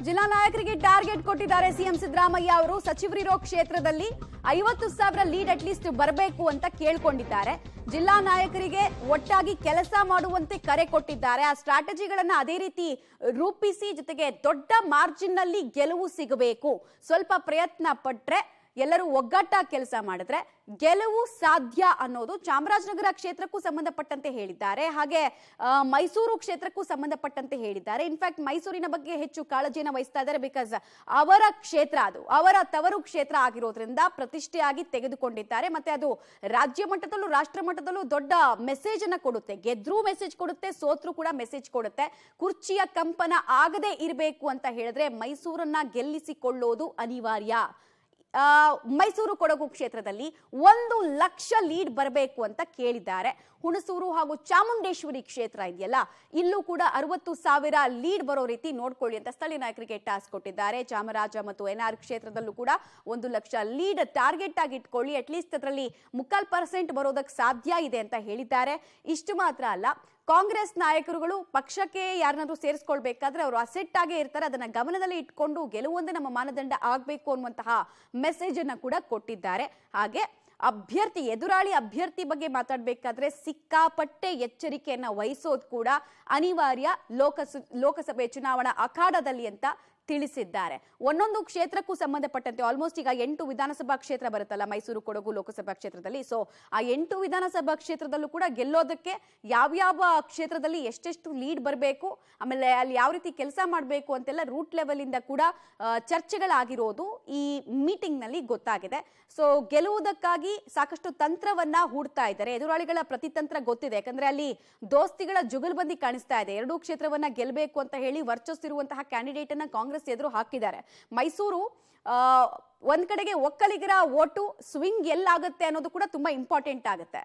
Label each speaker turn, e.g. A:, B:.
A: ಜಿಲ್ಲಾ ನಾಯಕರಿಗೆ ಟಾರ್ಗೆಟ್ ಕೊಟ್ಟಿದ್ದಾರೆ ಸಿಎಂ ಸಿದ್ದರಾಮಯ್ಯ ಅವರು. ಸಚಿವರಿರೋ ಕ್ಷೇತ್ರದಲ್ಲಿ 50,000 ಲೀಡ್ ಅಟ್ಲೀಸ್ಟ್ ಬರಬೇಕು ಅಂತ ಕೇಳ್ಕೊಂಡಿದ್ದಾರೆ. ಜಿಲ್ಲಾ ನಾಯಕರಿಗೆ ಒಟ್ಟಾಗಿ ಕೆಲಸ ಮಾಡುವಂತೆ ಕರೆ ಕೊಟ್ಟಿದ್ದಾರೆ. ಆ ಸ್ಟ್ರಾಟಜಿಗಳನ್ನ ಅದೇ ರೀತಿ ರೂಪಿಸಿ, ಜೊತೆಗೆ ದೊಡ್ಡ ಮಾರ್ಜಿನ್ ನಲ್ಲಿ ಗೆಲುವು ಸಿಗಬೇಕು. ಸ್ವಲ್ಪ ಪ್ರಯತ್ನ ಪಟ್ರೆ, ಎಲ್ಲರೂ ಒಗ್ಗಟ್ಟಾಗಿ ಕೆಲಸ ಮಾಡಿದ್ರೆ ಗೆಲುವು ಸಾಧ್ಯ ಅನ್ನೋದು ಚಾಮರಾಜನಗರ ಕ್ಷೇತ್ರಕ್ಕೂ ಸಂಬಂಧಪಟ್ಟಂತೆ ಹೇಳಿದ್ದಾರೆ. ಹಾಗೆ ಮೈಸೂರು ಕ್ಷೇತ್ರಕ್ಕೂ ಸಂಬಂಧಪಟ್ಟಂತೆ ಹೇಳಿದ್ದಾರೆ. ಇನ್ಫ್ಯಾಕ್ಟ್ ಮೈಸೂರಿನ ಬಗ್ಗೆ ಹೆಚ್ಚು ಕಾಳಜಿಯನ್ನು ವಹಿಸ್ತಾ ಇದ್ದಾರೆ. ಬಿಕಾಸ್ ಅವರ ಕ್ಷೇತ್ರ, ಅದು ಅವರ ತವರು ಕ್ಷೇತ್ರ ಆಗಿರೋದ್ರಿಂದ ಪ್ರತಿಷ್ಠೆಯಾಗಿ ತೆಗೆದುಕೊಂಡಿದ್ದಾರೆ. ಮತ್ತೆ ಅದು ರಾಜ್ಯ ಮಟ್ಟದಲ್ಲೂ ರಾಷ್ಟ್ರ ಮಟ್ಟದಲ್ಲೂ ದೊಡ್ಡ ಮೆಸೇಜ್ ಅನ್ನ ಕೊಡುತ್ತೆ. ಗೆದ್ರೂ ಮೆಸೇಜ್ ಕೊಡುತ್ತೆ, ಸೋತ್ರು ಕೂಡ ಮೆಸೇಜ್ ಕೊಡುತ್ತೆ. ಕುರ್ಚಿಯ ಕಂಪನ ಆಗದೆ ಇರಬೇಕು ಅಂತ ಹೇಳಿದ್ರೆ ಮೈಸೂರನ್ನ ಗೆಲ್ಲಿಸಿಕೊಳ್ಳೋದು ಅನಿವಾರ್ಯ. ಮೈಸೂರು ಕೊಡಗು ಕ್ಷೇತ್ರದಲ್ಲಿ 1 ಲಕ್ಷ ಲೀಡ್ ಬರಬೇಕು ಅಂತ ಕೇಳಿದ್ದಾರೆ. ಹುಣಸೂರು ಹಾಗೂ ಚಾಮುಂಡೇಶ್ವರಿ ಕ್ಷೇತ್ರ ಇದೆಯಲ್ಲ, ಇಲ್ಲೂ ಕೂಡ 60,000 ಲೀಡ್ ಬರೋ ರೀತಿ ನೋಡ್ಕೊಳ್ಳಿ ಅಂತ ಸ್ಥಳೀಯ ನಾಯಕರಿಗೆ ಟಾಸ್ಕ್ ಕೊಟ್ಟಿದ್ದಾರೆ. ಚಾಮರಾಜ ಮತ್ತು ಎನ್ಆರ್ ಕ್ಷೇತ್ರದಲ್ಲೂ ಕೂಡ 1 ಲಕ್ಷ ಲೀಡ್ ಟಾರ್ಗೆಟ್ ಆಗಿ ಇಟ್ಕೊಳ್ಳಿ, ಅಟ್ಲೀಸ್ಟ್ ಅದರಲ್ಲಿ 3% ಬರೋದಕ್ಕೆ ಸಾಧ್ಯ ಇದೆ ಅಂತ ಹೇಳಿದ್ದಾರೆ. ಇಷ್ಟು ಮಾತ್ರ ಅಲ್ಲ, ಕಾಂಗ್ರೆಸ್ ನಾಯಕರುಗಳು ಪಕ್ಷಕ್ಕೆ ಯಾರನ್ನಾದ್ರೂ ಸೇರಿಸ್ಕೊಳ್ಬೇಕಾದ್ರೆ ಅವರು ಅಸೆಟ್ ಆಗೇ ಇರ್ತಾರೆ. ಅದನ್ನ ಗಮನದಲ್ಲಿ ಇಟ್ಕೊಂಡು ಗೆಲುವೊಂದೇ ನಮ್ಮ ಮಾನದಂಡ ಆಗಬೇಕು ಅನ್ನುವಂತಹ ಮೆಸೇಜ್ ಅನ್ನ ಕೂಡ ಕೊಟ್ಟಿದ್ದಾರೆ. ಹಾಗೆ ಎದುರಾಳಿ ಅಭ್ಯರ್ಥಿ ಬಗ್ಗೆ ಮಾತಾಡಬೇಕಾದ್ರೆ ಸಿಕ್ಕಾಪಟ್ಟೆ ಎಚ್ಚರಿಕೆಯನ್ನ ವಹಿಸೋದು ಕೂಡ ಅನಿವಾರ್ಯ ಲೋಕಸಭೆ ಚುನಾವಣಾ ಅಖಾಡದಲ್ಲಿ ಅಂತ ತಿಳಿಸಿದ್ದಾರೆ. ಒಂದೊಂದು ಕ್ಷೇತ್ರಕ್ಕೂ ಸಂಬಂಧಪಟ್ಟಂತೆ ಆಲ್ಮೋಸ್ಟ್ ಈಗ 8 ವಿಧಾನಸಭಾ ಕ್ಷೇತ್ರ ಬರುತ್ತಲ್ಲ ಮೈಸೂರು ಕೊಡಗು ಲೋಕಸಭಾ ಕ್ಷೇತ್ರದಲ್ಲಿ. ಸೊ ಆ 8 ವಿಧಾನಸಭಾ ಕ್ಷೇತ್ರದಲ್ಲೂ ಕೂಡ ಗೆಲ್ಲೋದಕ್ಕೆ ಯಾವ್ಯಾವ ಕ್ಷೇತ್ರದಲ್ಲಿ ಎಷ್ಟೆಷ್ಟು ಲೀಡ್ ಬರಬೇಕು, ಆಮೇಲೆ ಅಲ್ಲಿ ಯಾವ ರೀತಿ ಕೆಲಸ ಮಾಡಬೇಕು ಅಂತೆಲ್ಲ ರೂಟ್ ಲೆವೆಲ್ ಇಂದ ಕೂಡ ಚರ್ಚೆಗಳಾಗಿರೋದು ಈ ಮೀಟಿಂಗ್ ನಲ್ಲಿ ಗೊತ್ತಾಗಿದೆ. ಸೊ ಗೆಲ್ಲುವುದಕ್ಕಾಗಿ ಸಾಕಷ್ಟು ತಂತ್ರವನ್ನ ಹೂಡ್ತಾ ಇದ್ದಾರೆ. ಎದುರಾಳಿಗಳ ಪ್ರತಿತಂತ್ರ ಗೊತ್ತಿದೆ, ಯಾಕಂದ್ರೆ ಅಲ್ಲಿ ದೋಸ್ತಿಗಳ ಜುಗಲ್ಬಂದಿ ಕಾಣಿಸ್ತಾ ಇದೆ. 2 ಕ್ಷೇತ್ರವನ್ನ ಗೆಲ್ಲಬೇಕು ಅಂತ ಹೇಳಿ ವರ್ಚಸ್ಸಿರುವಂತಹ ಕ್ಯಾಂಡಿಡೇಟ್ ಅನ್ನ ಕಾಂಗ್ರೆಸ್ ಎದುರು ಹಾಕಿದ್ದಾರೆ. ಮೈಸೂರು ಒಂದ್ ಕಡೆಗೆ ಒಕ್ಕಲಿಗರ ಓಟು ಸ್ವಿಂಗ್ ಎಲ್ಲಾಗುತ್ತೆ ಅನ್ನೋದು ಕೂಡ ತುಂಬಾ ಇಂಪಾರ್ಟೆಂಟ್ ಆಗುತ್ತೆ.